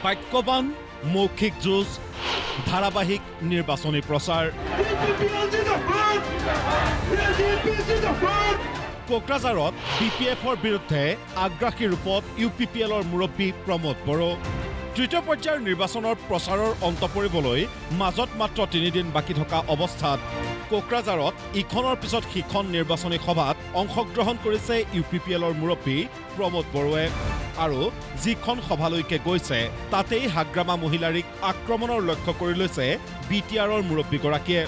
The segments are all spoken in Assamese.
বাক্যবান মৌখিক যুঁজ ধাৰাবাহিক নিৰ্বাচনী প্ৰচাৰ কোকৰাঝাৰত BPFৰ বিৰুদ্ধে আগ্ৰাসী ৰূপত UPPLৰ মুৰব্বী প্ৰমোদ বড়ো তৃতীয় পৰ্যায়ৰ নিৰ্বাচনৰ প্ৰচাৰৰ অন্ত পৰিবলৈ মাজত মাত্ৰ 3 দিন বাকী থকা অৱস্থাত কোকৰাঝাৰত ইখনৰ পিছত সিখন নিৰ্বাচনী সভাত অংশগ্ৰহণ কৰিছে UPPLৰ মুৰব্বী প্ৰমোদ বড়োৱে আৰু যিখন সভালৈকে গৈছে তাতেই হাগ্ৰামা মহিলাৰীক আক্ৰমণৰ লক্ষ্য কৰি লৈছে BTRৰ মুৰব্বীগৰাকীয়ে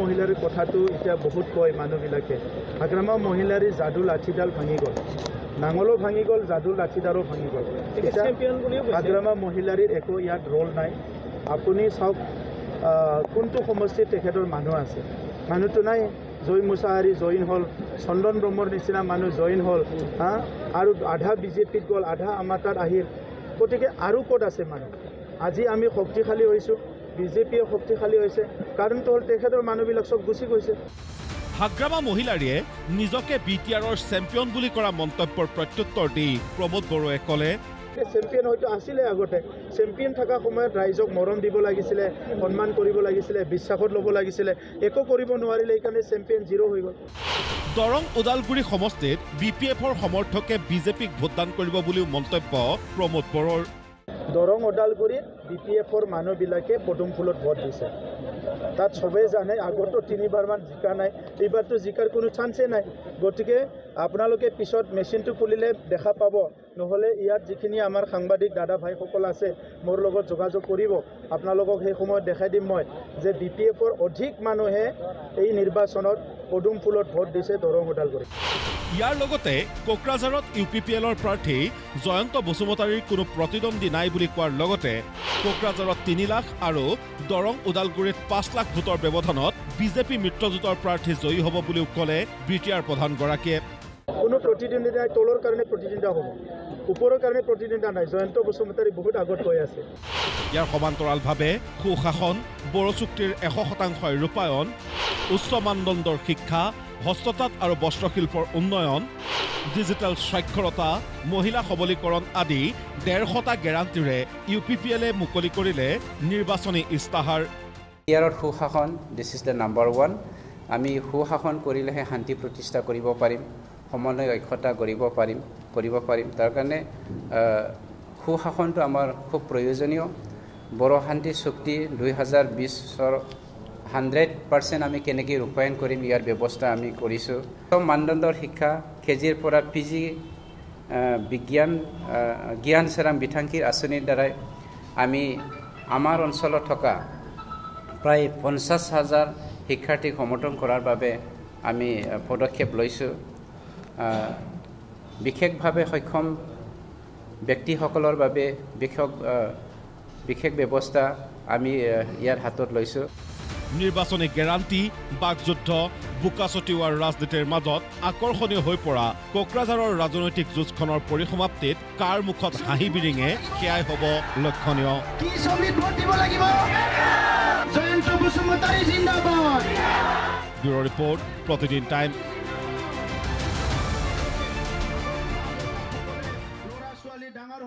মহিলাৰ কথাটো এতিয়া বহুত কয় মানুহবিলাকে হাগ্ৰামা মহিলাৰী যাদু লাঠিডাল ভাঙি গ'ল নাঙলো ভাঙি গ'ল যাদু লাঠিডালো ভাঙি গ'ল হাগ্ৰামা মহিলাৰীৰ একো ইয়াত ৰোল নাই আপুনি চাওক কোনটো সমষ্টিত তেখেতৰ মানুহ আছে মানুহটো নাই জয় মুছাহাৰী জইন হ'ল চন্দন ব্ৰহ্মৰ নিচিনা মানুহ জইন হ'ল আৰু আধা BJPত গ'ল আধা আমাৰ তাত আহিল গতিকে আৰু ক'ত আছে মানুহ আজি আমি শক্তিশালী হৈছোঁ BJPয়ে শক্তিশালী হৈছে কাৰণটো হ'ল তেখেতৰ মানুহবিলাক চব গুচি গৈছে হাগ্ৰামা মহিলাৰীয়ে নিজকে BTRৰ চেম্পিয়ন বুলি কৰা মন্তব্যৰ প্ৰত্যুত্তৰ দি প্ৰমোদ বড়োৱে ক'লে চেম্পিয়ন হয়তো আছিলে আগতে চেম্পিয়ন থকা সময়ত ৰাইজক মৰম দিব লাগিছিলে সন্মান কৰিব লাগিছিলে বিশ্বাসত ল'ব লাগিছিলে একো কৰিব নোৱাৰিলে এইকাৰণে চেম্পিয়ন জিৰ' হৈ গ'ল দৰং ওদালগুৰি সমষ্টিত BPFৰ সমৰ্থকে BJPক ভোটদান কৰিব বুলিও মন্তব্য প্ৰমোদ বড়োৰ দৰং ওদালগুৰিত BPFৰ মানুহবিলাকে পদুম ফুলত ভোট দিছে তাত সবেই জানে আগতো 3বাৰমান জিকা নাই এইবাৰতো জিকাৰ কোনো চান্সেই নাই গতিকে আপোনালোকে পিছত মেচিনটো খুলিলে দেখা পাব নহ'লে ইয়াত যিখিনি আমাৰ সাংবাদিক দাদা ভাইসকল আছে মোৰ লগত যোগাযোগ কৰিব আপোনালোকক সেই সময়ত দেখাই দিম মই যে BPFৰ অধিক মানুহে এই নিৰ্বাচনত পদুম ফুলত ভোট দিছে দৰং ওদালগুৰিত ইয়াৰ লগতে কোকৰাঝাৰত UPPLৰ প্ৰাৰ্থী জয়ন্ত বসুমতাৰীৰ কোনো প্ৰতিদ্বন্দ্বী নাই বুলি কোৱাৰ লগতে কোকৰাঝাৰত 3 লাখ আৰু দৰং ওদালগুৰিত 5 লাখ ভোটৰ ব্যৱধানত BJP মিত্ৰজোঁটৰ প্ৰাৰ্থী জয়ী হ'ব বুলিও ক'লে BTR প্ৰধানগৰাকীয়ে কোনো প্ৰতিদ্বন্দ্বিতা নাই তলৰ কাৰণে প্ৰতিদ্বন্দ্বিতা হ'ব ওপৰৰ কাৰণে প্ৰতিদ্বন্দ্বিতা নাই জয়ন্ত বসুমতাৰী বহুত আগত গৈ আছে ইয়াৰ সমান্তৰালভাৱে সুশাসন বড়ো চুক্তিৰ 100% ৰূপায়ণ উচ্চ মানদণ্ডৰ শিক্ষা হস্ততাঁত আৰু বস্ত্ৰশিল্পৰ উন্নয়ন ডিজিটেল স্বাক্ষৰতা মহিলা সবলীকৰণ আদি 150টা গেৰাণ্টিৰে UPPLে মুকলি কৰিলে নিৰ্বাচনী ইস্তাহাৰ ইয়াৰ সুশাসন দিছ ইজ দ্য নাম্বাৰ 1 আমি সুশাসন কৰিলেহে শান্তি প্ৰতিষ্ঠা কৰিব পাৰিম সমন্বয় ঐক্যতা কৰিব পাৰিম তাৰ কাৰণে সুশাসনটো আমাৰ খুব প্ৰয়োজনীয় বড়ো শান্তি চুক্তি 2020ৰ 100% আমি কেনেকৈ ৰূপায়ণ কৰিম ইয়াৰ ব্যৱস্থা আমি কৰিছোঁ সব মানদণ্ডৰ শিক্ষা KGৰ পৰা PG জ্ঞান চেৰাম বিথাংকিৰ আঁচনিৰ দ্বাৰাই আমি আমাৰ অঞ্চলত থকা প্ৰায় 50,000 শিক্ষাৰ্থীক সমৰ্থন কৰাৰ বাবে আমি পদক্ষেপ লৈছোঁ বিশেষভাৱে সক্ষম ব্যক্তিসকলৰ বাবে বিশেষ ব্যৱস্থা আমি ইয়াৰ হাতত লৈছোঁ নিৰ্বাচনী গেৰাণ্টি বাকযুদ্ধ বোকা ছটিওৱাৰ ৰাজনীতিৰ মাজত আকৰ্ষণীয় হৈ পৰা কোকৰাঝাৰৰ ৰাজনৈতিক যুঁজখনৰ পৰিসমাপ্তিত কাৰ মুখত হাঁহি বিৰিঙে সেয়াই হ'ব লক্ষণীয় ব্যুৰ ৰিপৰ্ট প্ৰতিদিন টাইম